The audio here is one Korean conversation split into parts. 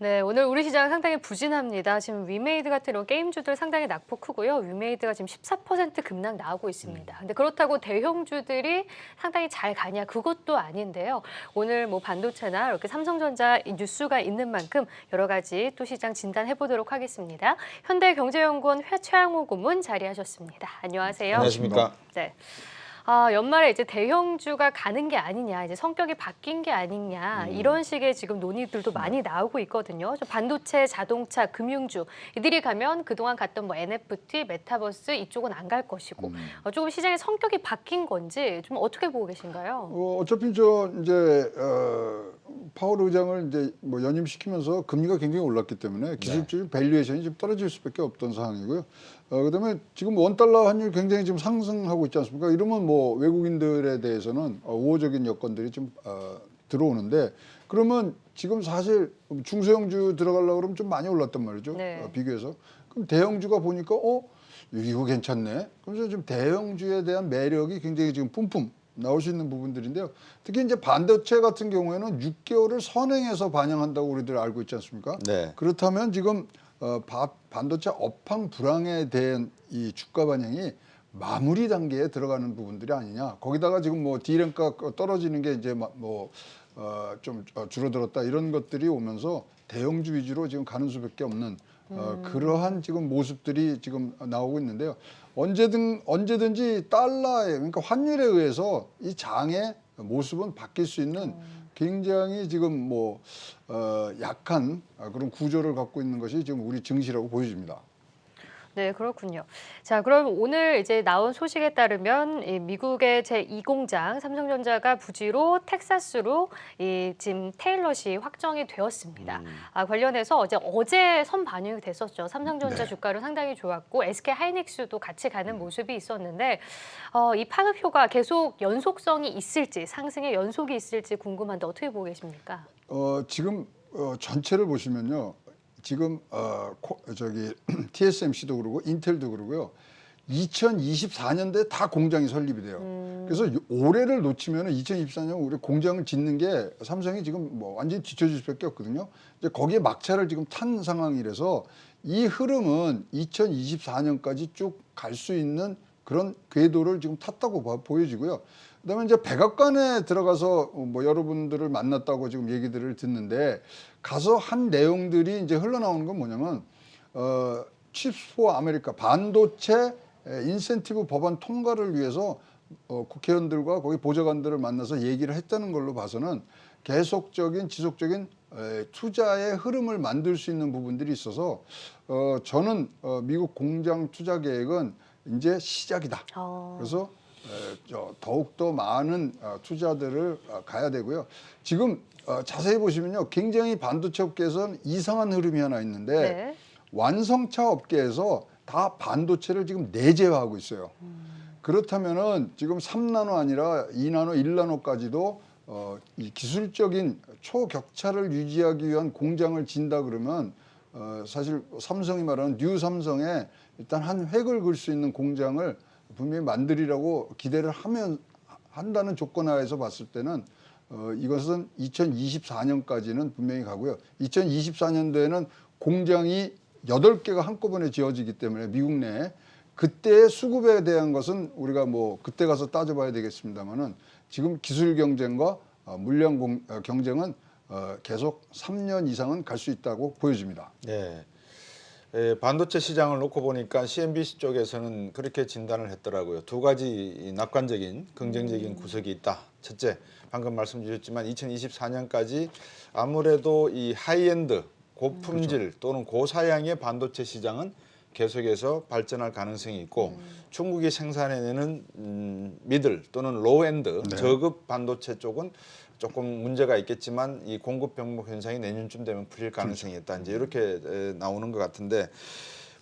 네, 오늘 우리 시장 상당히 부진합니다. 지금 위메이드 같은 이런 게임주들 상당히 낙폭 크고요. 위메이드가 지금 14% 급락 나오고 있습니다. 근데 그렇다고 대형주들이 상당히 잘 가냐? 그것도 아닌데요. 오늘 뭐 반도체나 이렇게 삼성전자 뉴스가 있는 만큼 여러 가지 또 시장 진단해 보도록 하겠습니다. 현대경제연구원 최양호 고문 자리하셨습니다. 안녕하세요. 안녕하십니까. 네. 연말에 이제 대형주가 가는 게 아니냐, 이제 성격이 바뀐 게 아니냐, 이런 식의 지금 논의들도 많이 나오고 있거든요. 반도체, 자동차, 금융주, 이들이 가면 그동안 갔던 뭐 NFT, 메타버스 이쪽은 안 갈 것이고, 조금 시장의 성격이 바뀐 건지 좀 어떻게 보고 계신가요? 어차피 파월 의장을 이제 뭐 연임시키면서 금리가 굉장히 올랐기 때문에 기술적인 밸류에이션이 좀 떨어질 수밖에 없던 상황이고요. 그다음에 지금 원달러 환율 굉장히 지금 상승하고 있지 않습니까? 이러면 뭐 외국인들에 대해서는 우호적인 여건들이 좀 들어오는데, 그러면 지금 사실 중소형주 들어가려고 그러면 좀 많이 올랐단 말이죠. 네. 비교해서. 그럼 대형주가 보니까 이거 괜찮네. 그래서 좀 대형주에 대한 매력이 굉장히 지금 뿜뿜 나올 수 있는 부분들인데요. 특히 이제 반도체 같은 경우에는 6개월을 선행해서 반영한다고 우리들 알고 있지 않습니까? 네. 그렇다면 지금 반도체 업황 불황에 대한 이 주가 반영이 마무리 단계에 들어가는 부분들이 아니냐. 거기다가 지금 뭐 D램가 떨어지는 게 이제 좀 줄어들었다 이런 것들이 오면서 대형주 위주로 지금 가는 수밖에 없는 그러한 지금 모습들이 지금 나오고 있는데요. 언제든지 달러에, 그러니까 환율에 의해서 이 장의 모습은 바뀔 수 있는 굉장히 지금 약한 그런 구조를 갖고 있는 것이 지금 우리 증시라고 보여집니다. 네, 그렇군요. 자, 그럼 오늘 이제 나온 소식에 따르면 이 미국의 제2공장 삼성전자가 부지로 텍사스로 지금 테일럿이 확정이 되었습니다. 관련해서 어제 선 반영이 됐었죠. 삼성전자 주가로 상당히 좋았고 SK 하이닉스도 같이 가는 모습이 있었는데 이 파급효가 계속 연속성이 있을지, 상승의 연속이 있을지 궁금한데 어떻게 보고 계십니까? 지금 전체를 보시면요. 지금 TSMC도 그러고 인텔도 그러고요. 2024년도에 다 공장이 설립이 돼요. 그래서 올해를 놓치면 2024년 우리 공장을 짓는 게 삼성이 지금 완전히 뒤처질 수밖에 없거든요. 이제 거기에 막차를 지금 탄 상황이라서 이 흐름은 2024년까지 쭉 갈 수 있는 그런 궤도를 지금 탔다고 보여지고요. 그다음에 이제 백악관에 들어가서 여러분들을 만났다고 지금 얘기들을 듣는데, 가서 한 내용들이 이제 흘러나오는 건 뭐냐면 칩스 포 아메리카 반도체 인센티브 법안 통과를 위해서 국회의원들과 거기 보좌관들을 만나서 얘기를 했다는 걸로 봐서는 계속적인 지속적인 투자의 흐름을 만들 수 있는 부분들이 있어서 저는 미국 공장 투자 계획은 이제 시작이다. 그래서 더욱더 많은 투자들을 가야 되고요. 지금 자세히 보시면요. 굉장히 반도체 업계에서는 이상한 흐름이 하나 있는데 완성차 업계에서 다 반도체를 지금 내재화하고 있어요. 그렇다면은 지금 3나노 아니라 2나노, 1나노까지도 이 기술적인 초격차를 유지하기 위한 공장을 진다 그러면 사실 삼성이 말하는 뉴 삼성에 일단 한 획을 그을 수 있는 공장을 분명히 만들이라고 기대를 한다는 조건 하에서 봤을 때는 이것은 2024년까지는 분명히 가고요. 2024년도에는 공장이 8개가 한꺼번에 지어지기 때문에 미국 내에 그때의 수급에 대한 것은 우리가 그때 가서 따져봐야 되겠습니다만은 지금 기술 경쟁과 물량 경쟁은 계속 3년 이상은 갈 수 있다고 보여집니다. 네. 반도체 시장을 놓고 보니까 CNBC 쪽에서는 그렇게 진단을 했더라고요. 두 가지 낙관적인 긍정적인 구석이 있다. 첫째, 방금 말씀 주셨지만 2024년까지 아무래도 이 하이엔드 고품질 또는 고사양의 반도체 시장은 계속해서 발전할 가능성이 있고 중국이 생산해내는 미들 또는 로우엔드 저급 반도체 쪽은 조금 문제가 있겠지만 이 공급 병목 현상이 내년쯤 되면 풀릴 가능성이 있다. 이제 이렇게 나오는 것 같은데,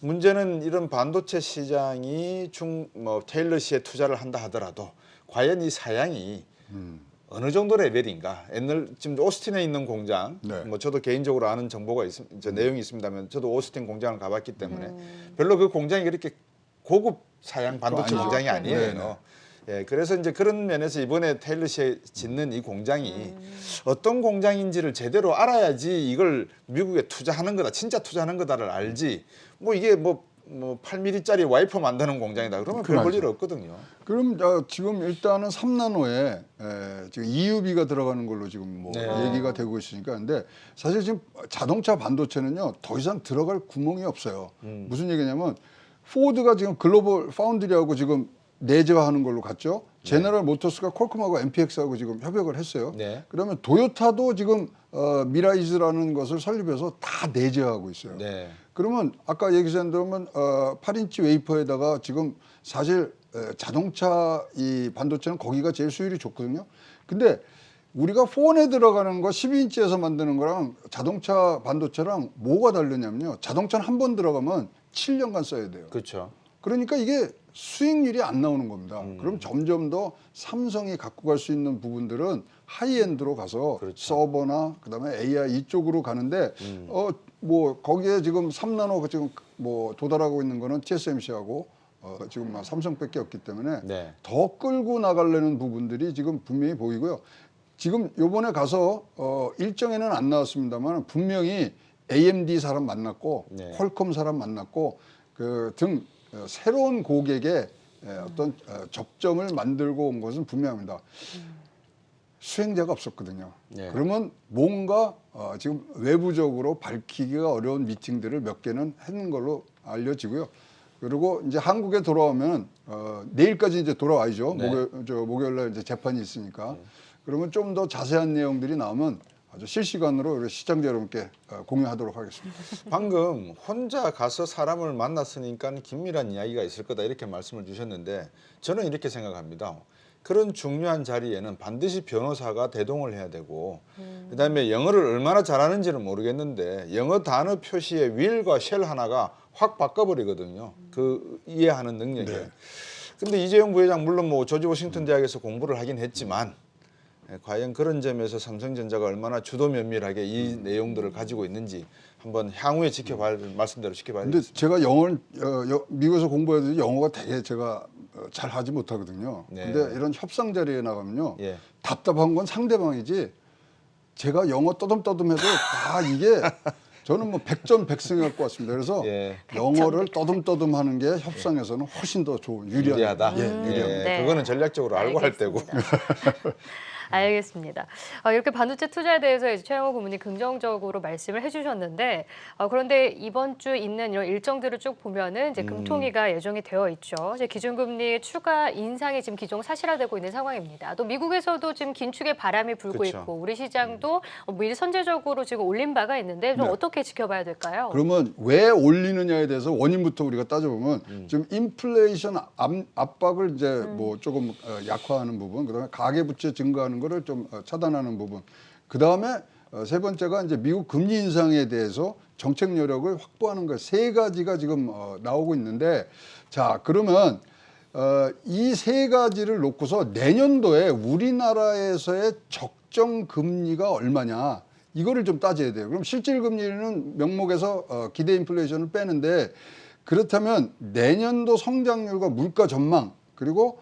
문제는 이런 반도체 시장이 테일러시에 투자를 한다 하더라도 과연 이 사양이 어느 정도 레벨인가? 지금 오스틴에 있는 공장, 저도 개인적으로 아는 정보가 내용이 있습니다만 저도 오스틴 공장을 가봤기 때문에 별로 그 공장이 그렇게 고급 사양 반도체 공장이 아니에요. 예, 그래서 이제 그런 면에서 이번에 테일러시에 짓는 이 공장이 어떤 공장인지를 제대로 알아야지 이걸 미국에 투자하는 거다, 진짜 투자하는 거다를 알지. 뭐 이게 뭐 8mm짜리 와이퍼 만드는 공장이다. 그러면 별 볼 일 없거든요. 그럼 지금 일단은 3나노에 지금 EUV가 들어가는 걸로 지금 뭐 네. 얘기가 되고 있으니까. 근데 사실 지금 자동차 반도체는요 더 이상 들어갈 구멍이 없어요. 무슨 얘기냐면 포드가 지금 글로벌 파운드리하고 지금 내재화하는 걸로 갔죠. 제너럴 모터스가 퀄컴하고 MPX하고 지금 협약을 했어요. 네. 그러면 도요타도 지금 미라이즈라는 것을 설립해서 다 내재화하고 있어요. 네. 그러면 아까 얘기하신 대로 8인치 웨이퍼에다가 지금 사실 자동차 이 반도체는 거기가 제일 수율이 좋거든요. 근데 우리가 폰에 들어가는 거 12인치에서 만드는 거랑 자동차 반도체랑 뭐가 다르냐면요. 자동차는 한 번 들어가면 7년간 써야 돼요. 그렇죠. 그러니까 이게 수익률이 안 나오는 겁니다. 그럼 점점 더 삼성이 갖고 갈 수 있는 부분들은 하이엔드로 가서 그렇죠. 서버나 그다음에 AI 이쪽으로 가는데 뭐 거기에 지금 3나노 지금 뭐 도달하고 있는 거는 TSMC하고 지금 삼성밖에 없기 때문에 네. 더 끌고 나가려는 부분들이 지금 분명히 보이고요. 지금 요번에 가서 일정에는 안 나왔습니다만 분명히 AMD 사람 만났고 네. 퀄컴 사람 만났고 그 등 새로운 고객의 어떤 접점을 만들고 온 것은 분명합니다. 수행자가 없었거든요. 네. 그러면 뭔가 지금 외부적으로 밝히기가 어려운 미팅들을 몇 개는 했는 걸로 알려지고요. 그리고 이제 한국에 돌아오면 내일까지 이제 돌아와야죠. 네. 목요일날 이제 재판이 있으니까. 그러면 좀 더 자세한 내용들이 나오면 아주 실시간으로 우리 시청자 여러분께 공유하도록 하겠습니다. 방금 혼자 가서 사람을 만났으니까 긴밀한 이야기가 있을 거다 이렇게 말씀을 주셨는데 저는 이렇게 생각합니다. 그런 중요한 자리에는 반드시 변호사가 대동을 해야 되고 그다음에 영어를 얼마나 잘하는지는 모르겠는데 영어 단어 표시의 will과 shall 하나가 확 바꿔버리거든요. 그 이해하는 능력이. 네. 근데 이재용 부회장 물론 뭐 조지 워싱턴 대학에서 공부를 하긴 했지만 과연 그런 점에서 삼성전자가 얼마나 주도 면밀하게 이 내용들을 가지고 있는지 한번 향후에 지켜봐야 말씀대로 지켜봐야 근데 되겠습니다. 제가 영어를 미국에서 공부해도 영어가 되게 제가 잘 하지 못하거든요. 네. 근데 이런 협상 자리에 나가면요. 예. 답답한 건 상대방이지 제가 영어 떠듬떠듬해도 다 이게 저는 뭐 100점 100승 갖고 왔습니다. 그래서 예. 영어를 떠듬떠듬하는 게 협상에서는 훨씬 더 좋은 유리하다. 예, 유리합니다. 예, 네. 그거는 전략적으로 알고 할 때고. 알겠습니다. 알겠습니다. 이렇게 반도체 투자에 대해서 이제 최영호 고문이 긍정적으로 말씀을 해주셨는데 그런데 이번 주 있는 이런 일정들을 쭉 보면은 이제 금통위가 예정이 되어 있죠. 이제 기준금리 추가 인상이 지금 기존 사실화되고 있는 상황입니다. 또 미국에서도 지금 긴축의 바람이 불고 그쵸. 있고 우리 시장도 미리 선제적으로 지금 올린 바가 있는데 좀 네. 어떻게 지켜봐야 될까요? 그러면 왜 올리느냐에 대해서 원인부터 우리가 따져보면 지금 인플레이션 압박을 이제 뭐 조금 약화하는 부분, 그다음에 가계부채 증가하는 거를 좀 차단하는 부분, 그다음에 세 번째가 이제 미국 금리 인상에 대해서 정책 여력을 확보하는 것, 세 가지가 지금 나오고 있는데, 자 그러면 이 세 가지를 놓고서 내년도에 우리나라에서의 적정 금리가 얼마냐 이거를 좀 따져야 돼요. 그럼 실질 금리는 명목에서 기대 인플레이션을 빼는데, 그렇다면 내년도 성장률과 물가 전망 그리고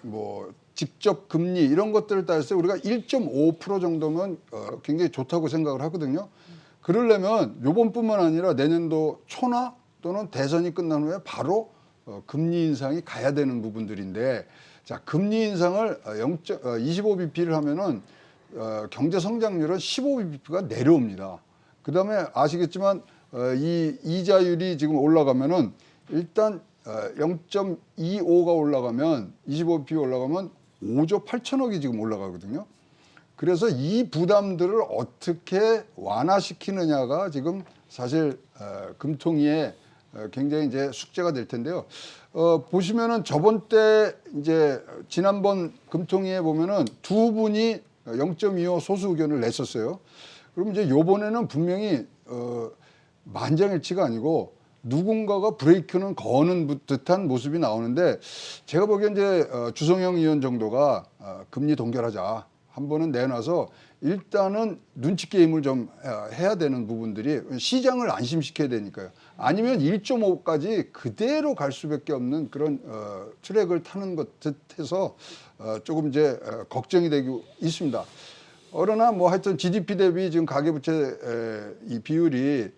뭐 직접 금리 이런 것들을 따졌을 때 우리가 1.5% 정도면 굉장히 좋다고 생각을 하거든요. 그러려면 요번뿐만 아니라 내년도 초나 또는 대선이 끝난 후에 바로 금리 인상이 가야 되는 부분들인데, 자 금리 인상을 25bp를 하면은 경제 성장률은 15bp가 내려옵니다. 그다음에 아시겠지만 이 이자율이 지금 올라가면은 일단 0.25가 올라가면 25bp 올라가면 5조 8천억이 지금 올라가거든요. 그래서 이 부담들을 어떻게 완화시키느냐가 지금 사실 금통위의 굉장히 이제 숙제가 될 텐데요. 보시면은 저번 때 이제 지난번 금통위에 보면은 두 분이 0.25 소수 의견을 냈었어요. 그럼 이제 요번에는 분명히 만장일치가 아니고 누군가가 브레이크는 거는 듯한 모습이 나오는데, 제가 보기엔 이제 주성영 의원 정도가 금리 동결하자 한번은 내놔서 일단은 눈치 게임을 좀 해야 되는 부분들이 시장을 안심시켜야 되니까요. 아니면 1.5까지 그대로 갈 수밖에 없는 그런 트랙을 타는 것 듯해서 조금 이제 걱정이 되고 있습니다. 그러나 뭐 하여튼 GDP 대비 지금 가계부채 이 비율이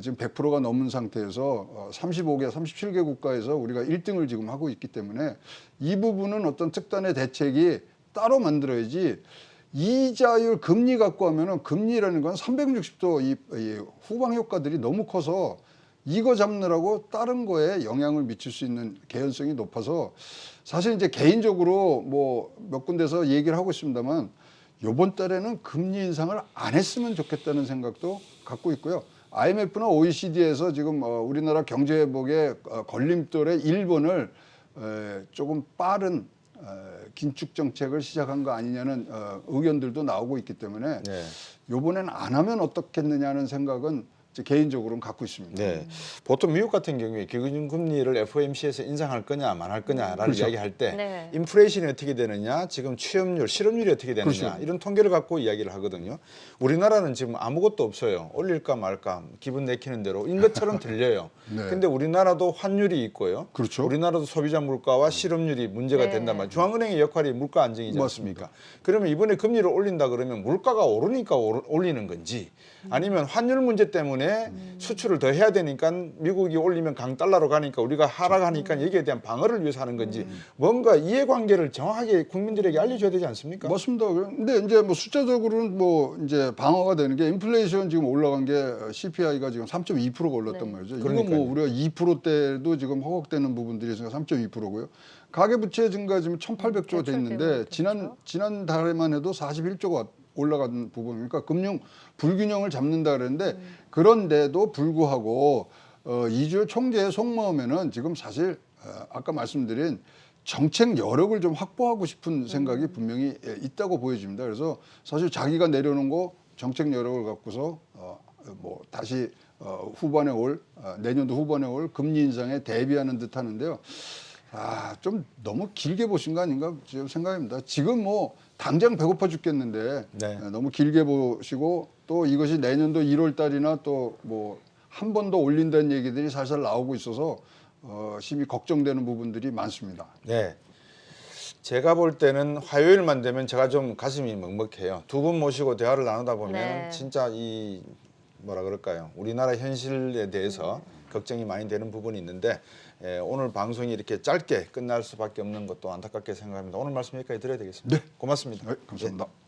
지금 100%가 넘은 상태에서 35개, 37개 국가에서 우리가 1등을 지금 하고 있기 때문에 이 부분은 어떤 특단의 대책이 따로 만들어야지 이자율 금리 갖고 하면은 금리라는 건 360도 이 후방 효과들이 너무 커서 이거 잡느라고 다른 거에 영향을 미칠 수 있는 개연성이 높아서 사실 이제 개인적으로 뭐 몇 군데서 얘기를 하고 있습니다만 요번 달에는 금리 인상을 안 했으면 좋겠다는 생각도 갖고 있고요. IMF나 OECD에서 지금 우리나라 경제 회복의 걸림돌의 1번을 조금 빠른 긴축 정책을 시작한 거 아니냐는 의견들도 나오고 있기 때문에 네. 요번엔 안 하면 어떻겠느냐는 생각은 제 개인적으로는 갖고 있습니다. 네. 보통 미국 같은 경우에 기준금리를 FOMC에서 인상할 거냐 안 할 거냐라는 그렇죠. 이야기할 때 네. 인플레이션이 어떻게 되느냐, 지금 취업률, 실업률이 어떻게 되느냐 그렇죠. 이런 통계를 갖고 이야기를 하거든요. 우리나라는 지금 아무것도 없어요. 올릴까 말까 기분 내키는 대로 인 것처럼 들려요. 네. 근데 우리나라도 환율이 있고요. 그렇죠. 우리나라도 소비자 물가와 실업률이 문제가 네. 된단 말이에요. 중앙은행의 역할이 물가 안정이지 맞습니다. 않습니까? 그러면 이번에 금리를 올린다 그러면 물가가 오르니까 올리는 건지 아니면 환율 문제 때문에 수출을 더 해야 되니까 미국이 올리면 강달러로 가니까 우리가 하락하니까 여기에 대한 방어를 위해서 하는 건지 뭔가 이해관계를 정확하게 국민들에게 알려줘야 되지 않습니까? 맞습니다. 근데 이제 뭐 숫자적으로는 뭐 이제 방어가 되는 게 인플레이션 지금 올라간 게 CPI가 지금 3.2%가 올랐단 네. 말이죠. 이건 그러니까요. 뭐 우리가 2%대도 지금 허걱되는 부분들이 있으니까 3.2%고요. 가계부채 증가 지금 1,800조가 돼 있는데 지난 달에만 해도 41조가 올라간 부분이니까 금융 불균형을 잡는다 그랬는데 그런데도 불구하고 이주열 총재의 속마음에는 지금 사실 아까 말씀드린 정책 여력을 좀 확보하고 싶은 생각이 분명히 있다고 보여집니다. 그래서 사실 자기가 내려놓은 거 정책 여력을 갖고서 뭐 다시 후반에 내년도 후반에 올 금리 인상에 대비하는 듯 하는데요. 좀 너무 길게 보신 거 아닌가 지금 생각합니다. 지금 뭐 당장 배고파 죽겠는데 네. 너무 길게 보시고 또 이것이 내년도 1월 달이나 또 뭐 한 번 더 올린다는 얘기들이 살살 나오고 있어서 심히 걱정되는 부분들이 많습니다. 네. 제가 볼 때는 화요일만 되면 제가 좀 가슴이 먹먹해요. 두 분 모시고 대화를 나누다 보면 네. 진짜 이 뭐라 그럴까요? 우리나라 현실에 대해서 걱정이 많이 되는 부분이 있는데 오늘 방송이 이렇게 짧게 끝날 수밖에 없는 것도 안타깝게 생각합니다. 오늘 말씀 여기까지 드려야 되겠습니다. 네. 고맙습니다. 네, 감사합니다. 네.